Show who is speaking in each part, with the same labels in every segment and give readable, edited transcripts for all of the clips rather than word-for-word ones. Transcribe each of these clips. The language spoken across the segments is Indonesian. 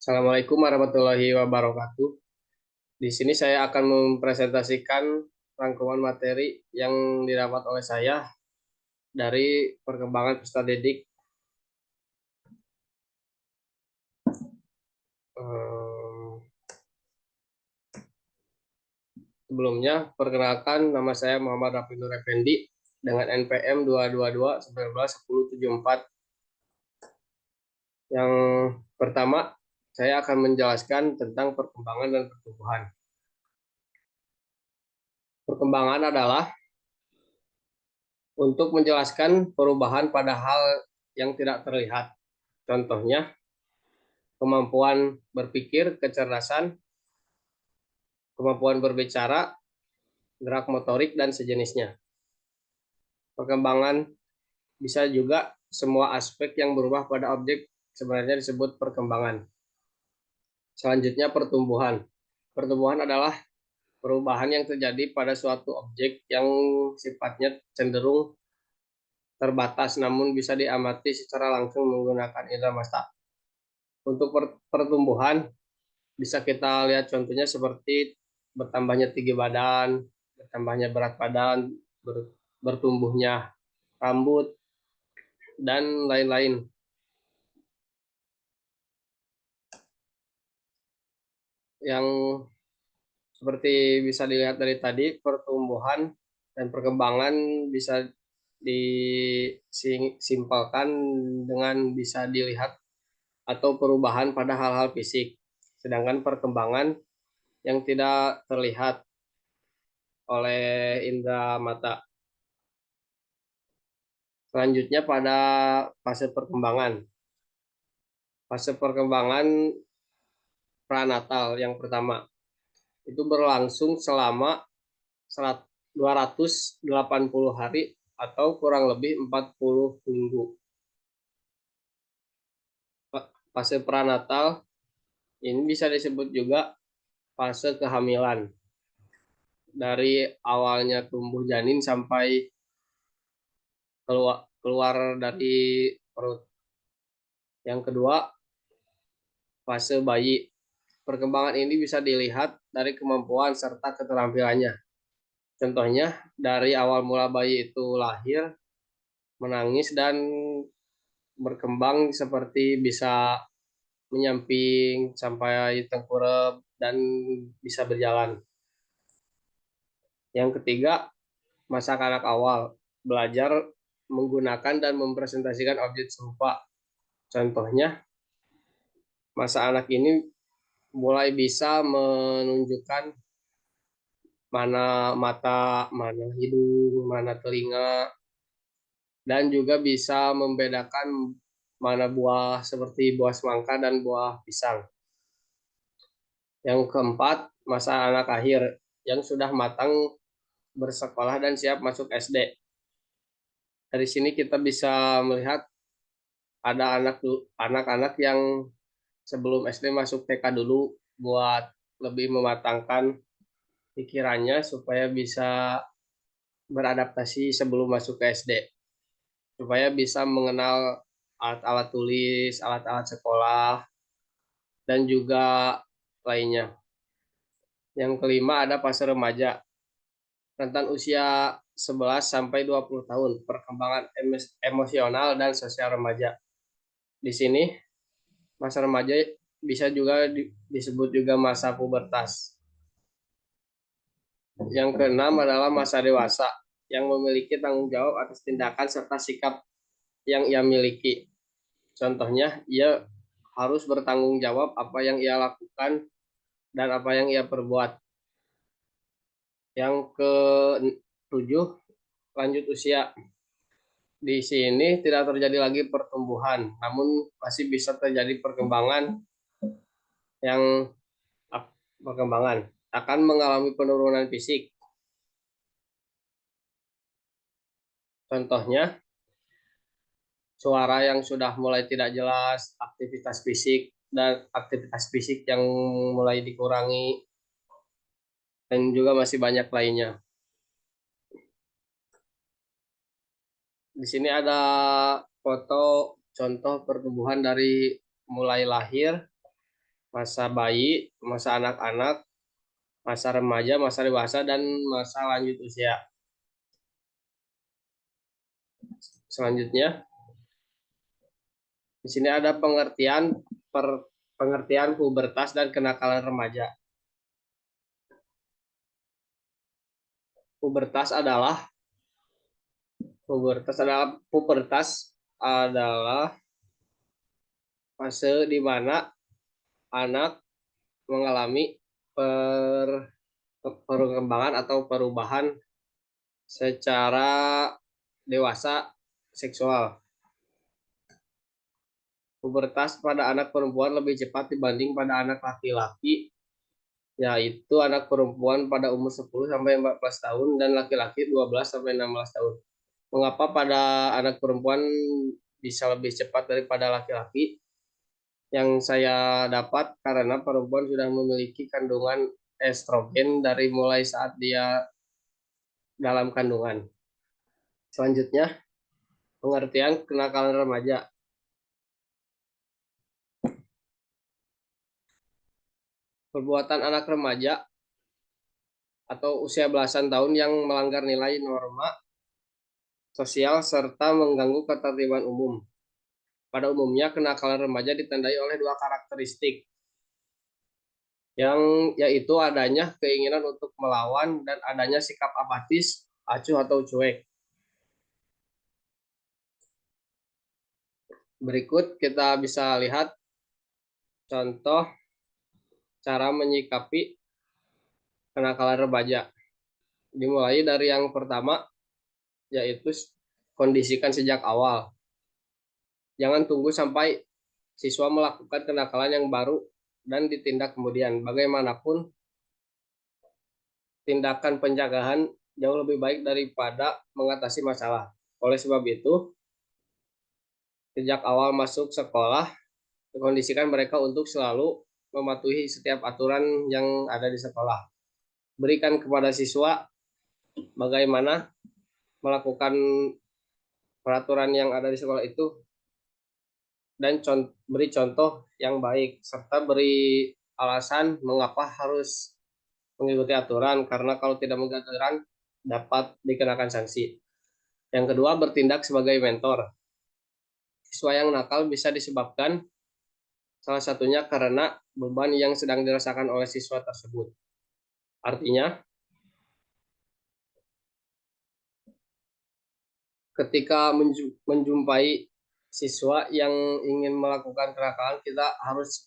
Speaker 1: Assalamualaikum warahmatullahi wabarakatuh. Di sini saya akan mempresentasikan rangkuman materi yang didapat oleh saya dari perkembangan peserta didik. Ehm, Sebelumnya, perkenalkan nama saya Muhammad Rafi Nur Effendi dengan NPM 222 19 10 74. Yang pertama, saya akan menjelaskan tentang perkembangan dan pertumbuhan. Perkembangan adalah untuk menjelaskan perubahan pada hal yang tidak terlihat. Contohnya, kemampuan berpikir, kecerdasan, kemampuan berbicara, gerak motorik, dan sejenisnya. Perkembangan bisa juga semua aspek yang berubah pada objek sebenarnya disebut perkembangan. Selanjutnya, pertumbuhan. Pertumbuhan adalah perubahan yang terjadi pada suatu objek yang sifatnya cenderung terbatas namun bisa diamati secara langsung menggunakan indera mata. Untuk pertumbuhan bisa kita lihat contohnya seperti bertambahnya tinggi badan, bertambahnya berat badan, bertumbuhnya rambut, dan lain-lain. Yang seperti bisa dilihat dari tadi, pertumbuhan dan perkembangan bisa disimpulkan dengan bisa dilihat atau perubahan pada hal-hal fisik. Sedangkan perkembangan yang tidak terlihat oleh indera mata. Selanjutnya pada fase perkembangan. Fase perkembangan pranatal yang pertama itu berlangsung selama 280 hari atau kurang lebih 40 minggu. Fase pranatal ini bisa disebut juga fase kehamilan. Dari awalnya tumbuh janin sampai keluar dari perut. Yang kedua, fase bayi. Perkembangan ini bisa dilihat dari kemampuan serta keterampilannya. Contohnya, dari awal mula bayi itu lahir, menangis, dan berkembang seperti bisa menyamping sampai tengkurap dan bisa berjalan. Yang ketiga, masa kanak awal, belajar menggunakan dan mempresentasikan objek serupa. Contohnya, masa anak ini mulai bisa menunjukkan mana mata, mana hidung, mana telinga, dan juga bisa membedakan mana buah seperti buah semangka dan buah pisang. Yang keempat, masa anak akhir yang sudah matang bersekolah dan siap masuk SD. Dari sini kita bisa melihat ada anak-anak yang sebelum SD masuk TK dulu buat lebih mematangkan pikirannya supaya bisa beradaptasi sebelum masuk ke SD, supaya bisa mengenal alat-alat tulis, alat-alat sekolah, dan juga lainnya. Yang kelima ada fase remaja, rentan usia 11 sampai 20 tahun, perkembangan emosional dan sosial remaja. Di sini masa remaja bisa juga disebut juga masa pubertas. Yang keenam adalah masa dewasa yang memiliki tanggung jawab atas tindakan serta sikap yang ia miliki. Contohnya, ia harus bertanggung jawab apa yang ia lakukan dan apa yang ia perbuat. Yang ketujuh, lanjut usia. Di sini tidak terjadi lagi pertumbuhan, namun masih bisa terjadi yang perkembangan akan mengalami penurunan fisik. Contohnya, suara yang sudah mulai tidak jelas, aktivitas fisik yang mulai dikurangi, dan juga masih banyak lainnya. Di sini ada foto contoh pertumbuhan dari mulai lahir masa bayi, masa anak-anak, masa remaja, masa dewasa, dan masa lanjut usia. Selanjutnya, di sini ada pengertian pubertas dan kenakalan remaja. Pubertas adalah pubertas adalah fase di mana anak mengalami per, perkembangan atau perubahan secara dewasa seksual. Pubertas pada anak perempuan lebih cepat dibanding pada anak laki-laki, yaitu anak perempuan pada umur 10 sampai 14 tahun dan laki-laki 12 sampai 16 tahun. Mengapa pada anak perempuan bisa lebih cepat daripada laki-laki? Yang saya dapat karena perempuan sudah memiliki kandungan estrogen dari mulai saat dia dalam kandungan. Selanjutnya, pengertian kenakalan remaja. Perbuatan anak remaja atau usia belasan tahun yang melanggar nilai norma sosial serta mengganggu ketertiban umum. Pada umumnya, kenakalan remaja ditandai oleh dua karakteristik, yang yaitu adanya keinginan untuk melawan dan adanya sikap apatis, acuh atau cuek. Berikut kita bisa lihat contoh cara menyikapi kenakalan remaja. Dimulai dari yang pertama, yaitu kondisikan sejak awal. Jangan tunggu sampai siswa melakukan kenakalan yang baru dan ditindak kemudian. Bagaimanapun, tindakan pencegahan jauh lebih baik daripada mengatasi masalah. Oleh sebab itu, sejak awal masuk sekolah, kondisikan mereka untuk selalu mematuhi setiap aturan yang ada di sekolah. Berikan kepada siswa bagaimana melakukan peraturan yang ada di sekolah itu dan beri contoh yang baik serta beri alasan mengapa harus mengikuti aturan, karena kalau tidak mengikuti aturan dapat dikenakan sanksi. Yang kedua, bertindak sebagai mentor. Siswa yang nakal bisa disebabkan salah satunya karena beban yang sedang dirasakan oleh siswa tersebut. Artinya, ketika menjumpai siswa yang ingin melakukan kenakalan, kita harus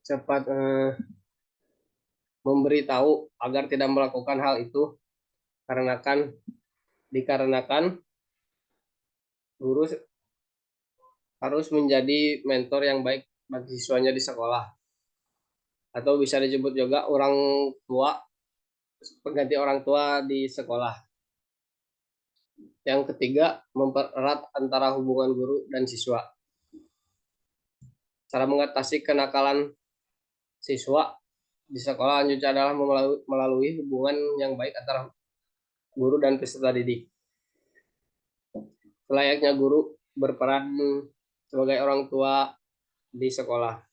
Speaker 1: cepat memberitahu agar tidak melakukan hal itu, dikarenakan guru harus menjadi mentor yang baik bagi siswanya di sekolah, atau bisa disebut juga orang tua, pengganti orang tua di sekolah. Yang ketiga, mempererat antara hubungan guru dan siswa. Cara mengatasi kenakalan siswa di sekolah lanjutnya adalah melalui hubungan yang baik antara guru dan peserta didik. Selayaknya guru berperan sebagai orang tua di sekolah,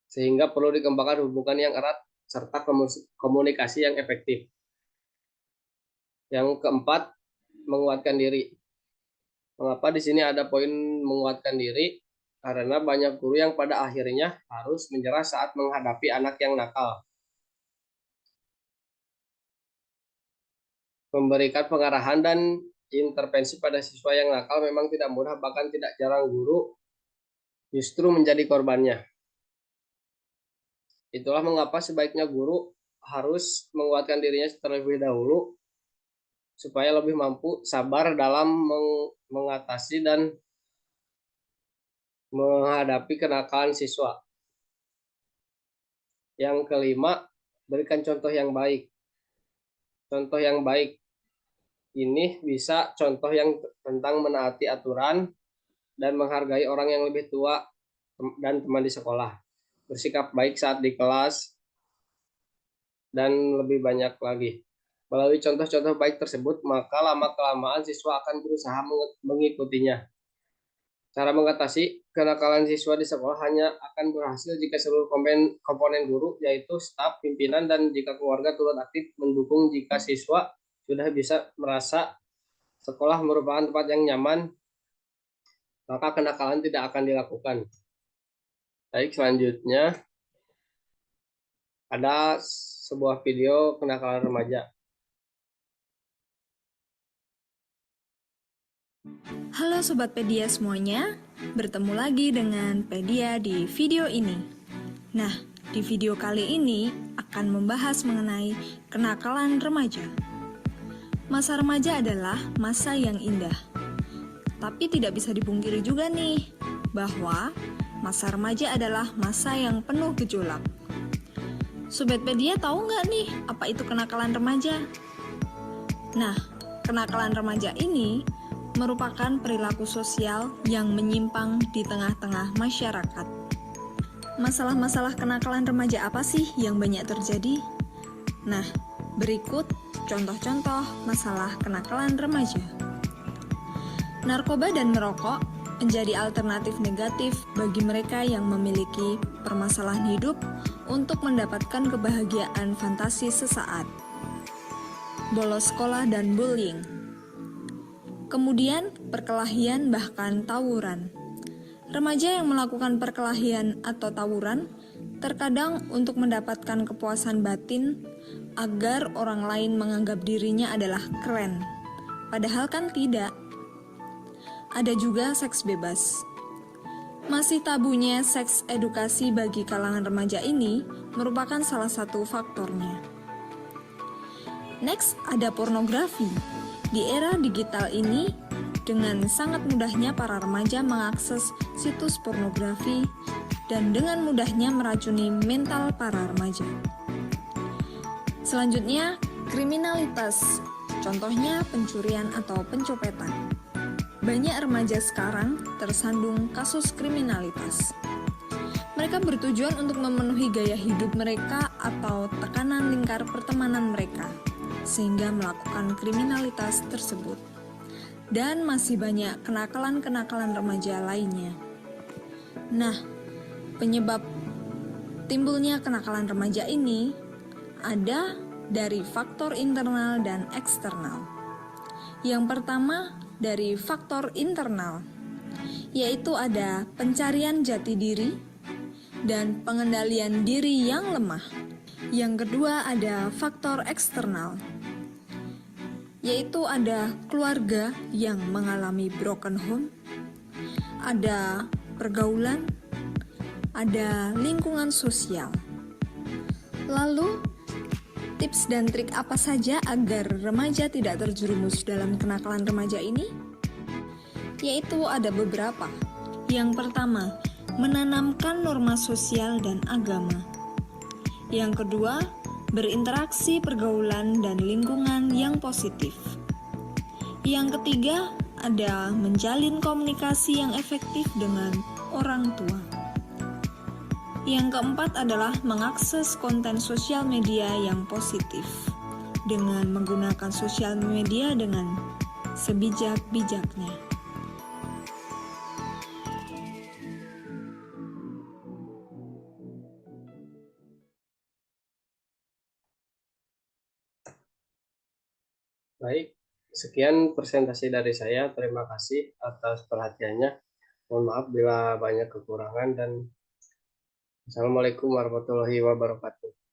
Speaker 1: sehingga perlu dikembangkan hubungan yang erat serta komunikasi yang efektif. Yang keempat, menguatkan diri. Mengapa di sini ada poin menguatkan diri? Karena banyak guru yang pada akhirnya harus menyerah saat menghadapi anak yang nakal. Memberikan pengarahan dan intervensi pada siswa yang nakal memang tidak mudah, bahkan tidak jarang guru justru menjadi korbannya. Itulah mengapa sebaiknya guru harus menguatkan dirinya terlebih dahulu supaya lebih mampu sabar dalam mengatasi dan menghadapi kenakalan siswa. Yang kelima, berikan contoh yang baik. Contoh yang baik ini bisa contoh yang tentang menaati aturan dan menghargai orang yang lebih tua dan teman di sekolah. Bersikap baik saat di kelas, dan lebih banyak lagi. Melalui contoh-contoh baik tersebut, maka lama-kelamaan siswa akan berusaha mengikutinya. Cara mengatasi kenakalan siswa di sekolah hanya akan berhasil jika seluruh komponen guru, yaitu staf, pimpinan, dan jika keluarga turut aktif mendukung. Jika siswa sudah bisa merasa sekolah merupakan tempat yang nyaman, maka kenakalan tidak akan dilakukan. Baik, selanjutnya ada sebuah video kenakalan remaja.
Speaker 2: Halo Sobat Pedia semuanya, bertemu lagi dengan Pedia di video ini. Nah, di video kali ini akan membahas mengenai kenakalan remaja. Masa remaja adalah masa yang indah. Tapi tidak bisa dipungkiri juga nih, bahwa masa remaja adalah masa yang penuh gejolak. Sobat Pedia tahu nggak nih apa itu kenakalan remaja? Nah, kenakalan remaja ini merupakan perilaku sosial yang menyimpang di tengah-tengah masyarakat. Masalah-masalah kenakalan remaja apa sih yang banyak terjadi? Nah, berikut contoh-contoh masalah kenakalan remaja. Narkoba dan merokok menjadi alternatif negatif bagi mereka yang memiliki permasalahan hidup untuk mendapatkan kebahagiaan fantasi sesaat. Bolos sekolah dan bullying. Kemudian, perkelahian bahkan tawuran. Remaja yang melakukan perkelahian atau tawuran terkadang untuk mendapatkan kepuasan batin agar orang lain menganggap dirinya adalah keren. Padahal kan tidak. Ada juga seks bebas. Masih tabunya seks edukasi bagi kalangan remaja ini merupakan salah satu faktornya. Next, ada pornografi. Di era digital ini, dengan sangat mudahnya para remaja mengakses situs pornografi dan dengan mudahnya meracuni mental para remaja. Selanjutnya, kriminalitas. Contohnya pencurian atau pencopetan. Banyak remaja sekarang tersandung kasus kriminalitas. Mereka bertujuan untuk memenuhi gaya hidup mereka atau tekanan lingkar pertemanan mereka, sehingga melakukan kriminalitas tersebut. Dan masih banyak kenakalan-kenakalan remaja lainnya. Nah, penyebab timbulnya kenakalan remaja ini ada dari faktor internal dan eksternal. Yang pertama, dari faktor internal, yaitu ada pencarian jati diri dan pengendalian diri yang lemah. Yang kedua ada faktor eksternal, yaitu ada keluarga yang mengalami broken home, ada pergaulan, ada lingkungan sosial. Lalu, tips dan trik apa saja agar remaja tidak terjerumus dalam kenakalan remaja ini? Yaitu ada beberapa. Yang pertama, menanamkan norma sosial dan agama. Yang kedua, berinteraksi pergaulan dan lingkungan yang positif. Yang ketiga, ada menjalin komunikasi yang efektif dengan orang tua. Yang keempat adalah mengakses konten sosial media yang positif dengan menggunakan sosial media dengan sebijak-bijaknya.
Speaker 1: Baik, sekian presentasi dari saya. Terima kasih atas perhatiannya. Mohon maaf bila banyak kekurangan dan Assalamualaikum warahmatullahi wabarakatuh.